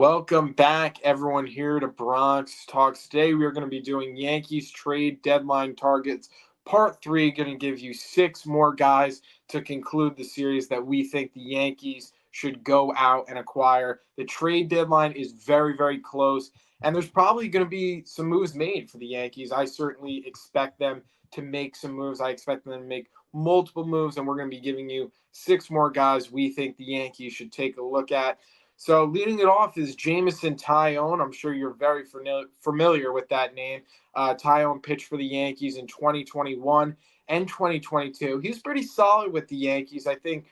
Welcome back, everyone, here to Bronx Talks. Today, we are going to be doing Yankees trade deadline targets. Part three, going to give you six more guys to conclude the series that we think the Yankees should go out and acquire. The trade deadline is very, very close, and there's probably going to be some moves made for the Yankees. I certainly expect them to make some moves. I expect them to make multiple moves, and we're going to be giving you six more guys we think the Yankees should take a look at. So leading it off is Jameson Taillon. I'm sure you're very familiar with that name. Taillon pitched for the Yankees in 2021 and 2022. He was pretty solid with the Yankees. I think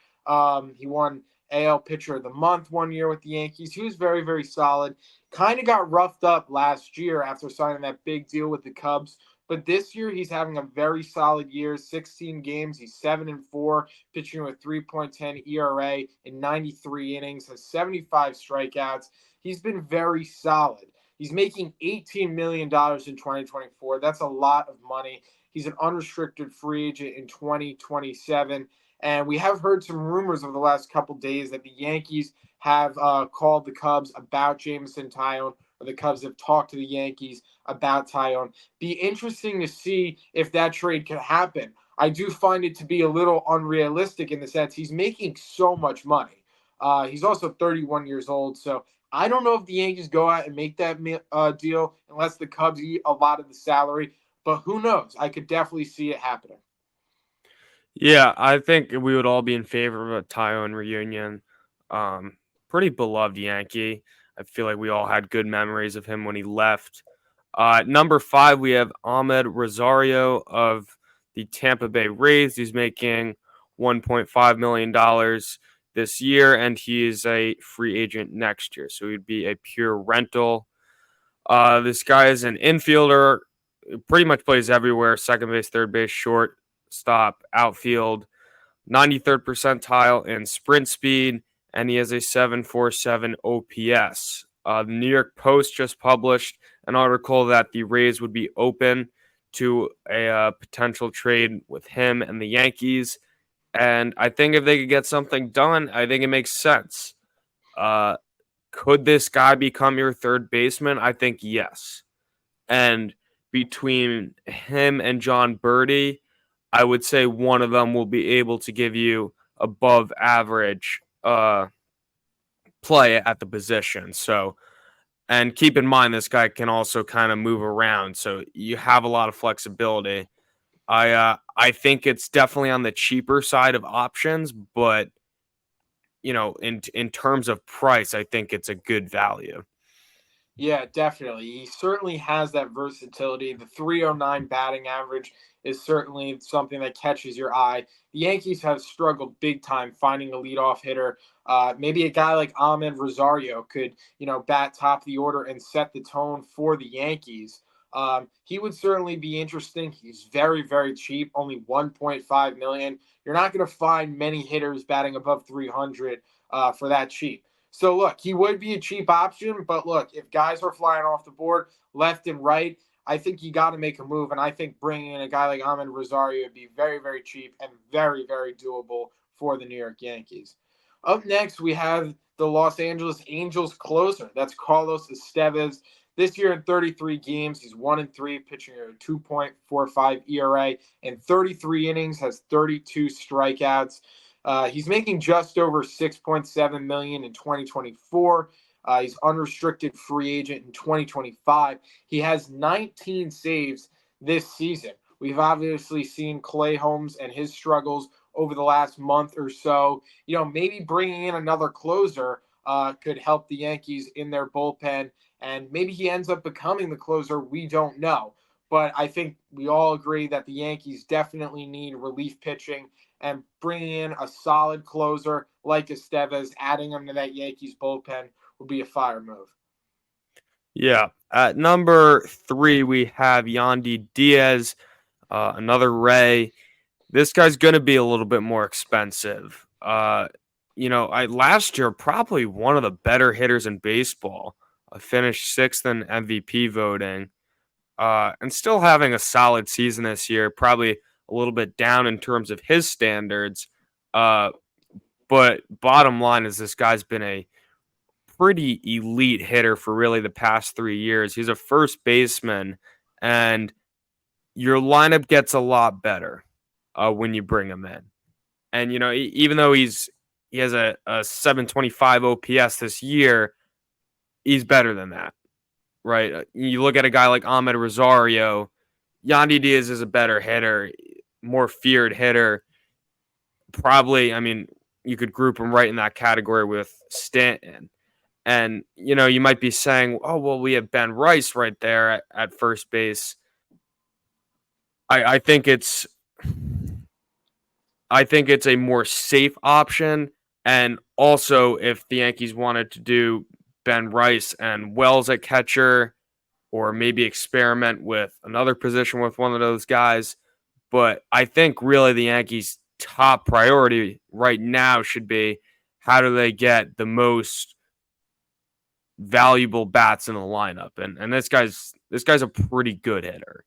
he won AL Pitcher of the Month one year with the Yankees. He was very, very solid. Kind of got roughed up last year after signing that big deal with the Cubs. But this year, he's having a very solid year. 16 games, he's 7-4, pitching with 3.10 ERA in 93 innings, has 75 strikeouts. He's been very solid. He's making $18 million in 2024. That's a lot of money. He's an unrestricted free agent in 2027. And we have heard some rumors over the last couple days that the Yankees have called the Cubs about Jameson Taillon, or the Cubs have talked to the Yankees about Taillon. Be interesting to see if that trade can happen. I do find it to be a little unrealistic in the sense he's making so much money. He's also 31 years old, so I don't know if the Yankees go out and make that deal unless the Cubs eat a lot of the salary. But who knows? I could definitely see it happening. Yeah, I think we would all be in favor of a Taillon reunion. Um, Pretty beloved Yankee. I feel like we all had good memories of him when he left. Number five, we have Ahmed Rosario of the Tampa Bay Rays. He's making $1.5 million this year, and he is a free agent next year. So he'd be a pure rental. This guy is an infielder, pretty much plays everywhere: second base, third base, shortstop, outfield, 93rd percentile in sprint speed, and he has a 747 OPS. The New York Post just published an article that the Rays would be open to a potential trade with him and the Yankees. And I think if they could get something done, I think it makes sense. Uh, could this guy become your third baseman? I think yes. And between him and John Birdie, I would say one of them will be able to give you above average play at the position. So, and keep in mind, this guy can also kind of move around. So you have a lot of flexibility. I think it's definitely on the cheaper side of options, but in terms of price, I think it's a good value. Yeah, definitely. He certainly has that versatility. The 309 batting average is certainly something that catches your eye. The Yankees have struggled big time finding a leadoff hitter. Maybe a guy like Ahmed Rosario could, bat top of the order and set the tone for the Yankees. He would certainly be interesting. He's very, very cheap, only 1.5 million. You're not going to find many hitters batting above 300 for that cheap. So look, he would be a cheap option, but look, if guys are flying off the board left and right, I think you got to make a move. And I think bringing in a guy like Ahmed Rosario would be very, very cheap and very, very doable for the New York Yankees. Up next, we have the Los Angeles Angels closer. That's Carlos Estevez. This year in 33 games, he's 1-3, pitching at a 2.45 ERA in 33 innings, has 32 strikeouts. He's making just over 6.7 million in 2024. He's unrestricted free agent in 2025. He has 19 saves this season. We've obviously seen Clay Holmes and his struggles over the last month or so. Maybe bringing in another closer could help the Yankees in their bullpen, and maybe he ends up becoming the closer. We don't know. But I think we all agree that the Yankees definitely need relief pitching, and bringing in a solid closer like Estevez, adding him to that Yankees bullpen would be a fire move. Yeah. At number three, we have Yandy Diaz, another Ray. This guy's going to be a little bit more expensive. I last year probably one of the better hitters in baseball. I finished sixth in MVP voting, and still having a solid season this year. Probably a little bit down in terms of his standards, but bottom line is this guy's been a pretty elite hitter for really the past 3 years. He's a first baseman, and your lineup gets a lot better when you bring him in. And even though he has a 725 OPS this year, he's better than that, right? You look at a guy like Ahmed Rosario. Yandy Diaz is a better hitter, more feared hitter. Probably, I mean, you could group him right in that category with Stanton. And you might be saying, "Oh, well, we have Ben Rice right there at first base." I think it's a more safe option. And also, if the Yankees wanted to do Ben Rice and Wells at catcher, or maybe experiment with another position with one of those guys. But I think really the Yankees' top priority right now should be how do they get the most valuable bats in the lineup, and this guy's a pretty good hitter.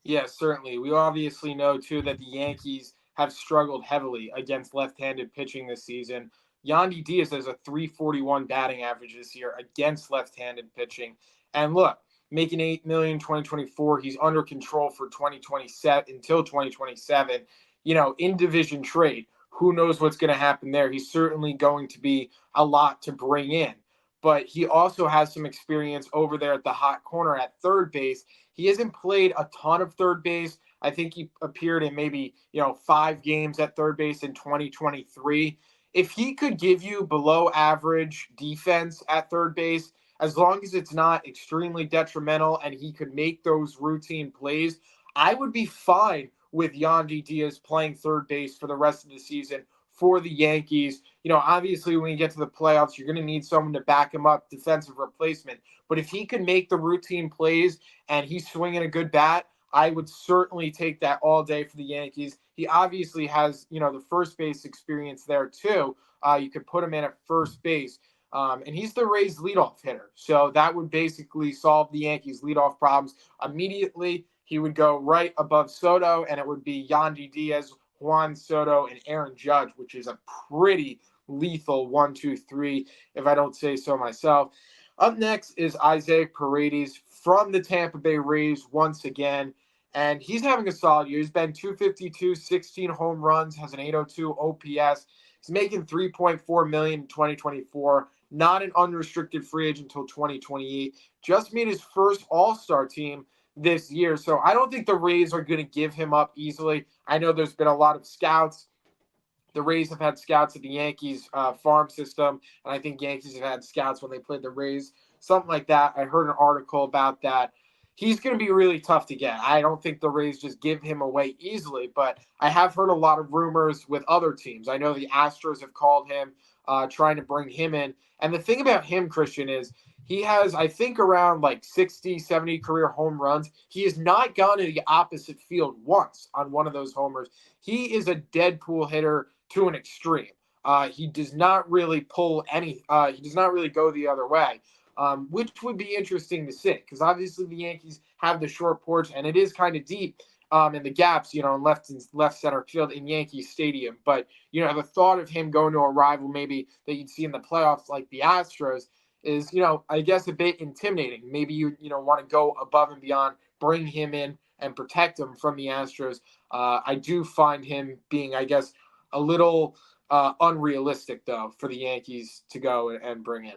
Yeah, certainly. We obviously know too that the Yankees have struggled heavily against left-handed pitching this season. Yandy Diaz has a 341 batting average this year against left-handed pitching. And look, making 8 million 2024, he's under control for 2027 until 2027. In division trade, who knows what's going to happen there? He's certainly going to be a lot to bring in. But he also has some experience over there at the hot corner at third base. He hasn't played a ton of third base. I think he appeared in maybe, 5 games at third base in 2023. If he could give you below average defense at third base, as long as it's not extremely detrimental and he could make those routine plays, I would be fine with Yandy Diaz playing third base for the rest of the season for the Yankees. Obviously, when you get to the playoffs, you're going to need someone to back him up, defensive replacement. But if he can make the routine plays and he's swinging a good bat, I would certainly take that all day for the Yankees. He obviously has, the first base experience there too. You could put him in at first base. And he's the Rays leadoff hitter. So that would basically solve the Yankees leadoff problems immediately. He would go right above Soto, and it would be Yandy Diaz, Juan Soto, and Aaron Judge, which is a pretty lethal 1, 2, 3, if I don't say so myself. Up next is Isaac Paredes from the Tampa Bay Rays once again. And he's having a solid year. He's been 252, 16 home runs, has an 802 OPS. He's making $3.4 million in 2024. Not an unrestricted free agent until 2028. Just made his first All-Star team this year. So I don't think the Rays are going to give him up easily. I know there's been a lot of scouts. The Rays have had scouts at the Yankees farm system, and I think Yankees have had scouts when they played the Rays, something like that. I heard an article about that. He's going to be really tough to get. I don't think the Rays just give him away easily, but I have heard a lot of rumors with other teams. I know the Astros have called him, trying to bring him in. And the thing about him, Christian, is he has, I think, around like 60, 70 career home runs. He has not gone to the opposite field once on one of those homers. He is a Deadpool hitter to an extreme. He does not really pull any. He does not really go the other way, which would be interesting to see because obviously the Yankees have the short porch and it is kind of deep in the gaps, in left center field in Yankee Stadium. But the thought of him going to a rival maybe that you'd see in the playoffs like the Astros is, I guess a bit intimidating. Maybe you want to go above and beyond, bring him in and protect him from the Astros. I do find him being, I guess, a little unrealistic though for the Yankees to go and bring in.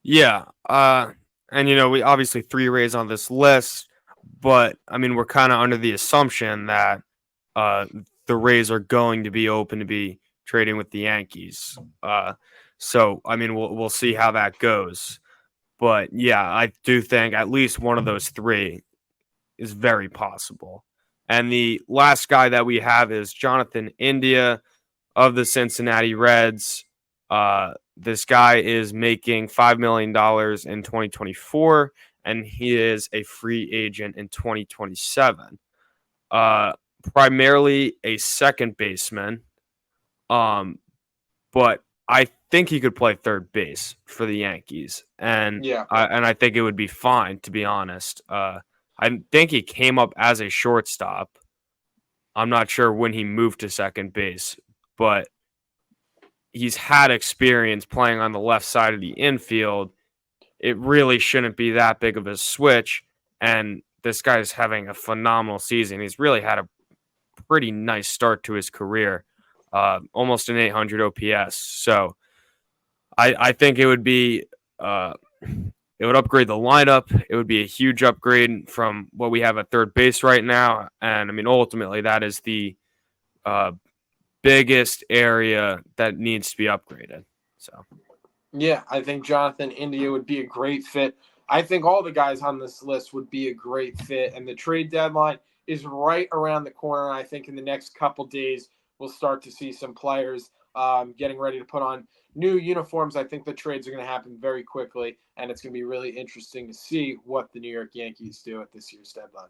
Yeah, and we obviously 3 Rays on this list, but I mean we're kind of under the assumption that uh, the Rays are going to be open to be trading with the Yankees. So I mean we'll see how that goes. But yeah, I do think at least one of those three is very possible. And the last guy that we have is Jonathan India of the Cincinnati Reds. This guy is making $5 million in 2024, and he is a free agent in 2027. Uh, Primarily a second baseman, but I think he could play third base for the Yankees, and Yeah. I think it would be fine, to be honest. I think he came up as a shortstop. I'm not sure when he moved to second base, but he's had experience playing on the left side of the infield, it really shouldn't be that big of a switch. And this guy's having a phenomenal season. He's really had a pretty nice start to his career, almost an 800 OPS. So I think it would be it would upgrade the lineup. It would be a huge upgrade from what we have at third base right now. And I mean, ultimately, that is the uh, biggest area that needs to be upgraded. So Yeah, I think Jonathan India would be a great fit. I think all the guys on this list would be a great fit, and the trade deadline is right around the corner. I think in the next couple days we'll start to see some players getting ready to put on new uniforms. I think the trades are going to happen very quickly, and it's going to be really interesting to see what the New York Yankees do at this year's deadline.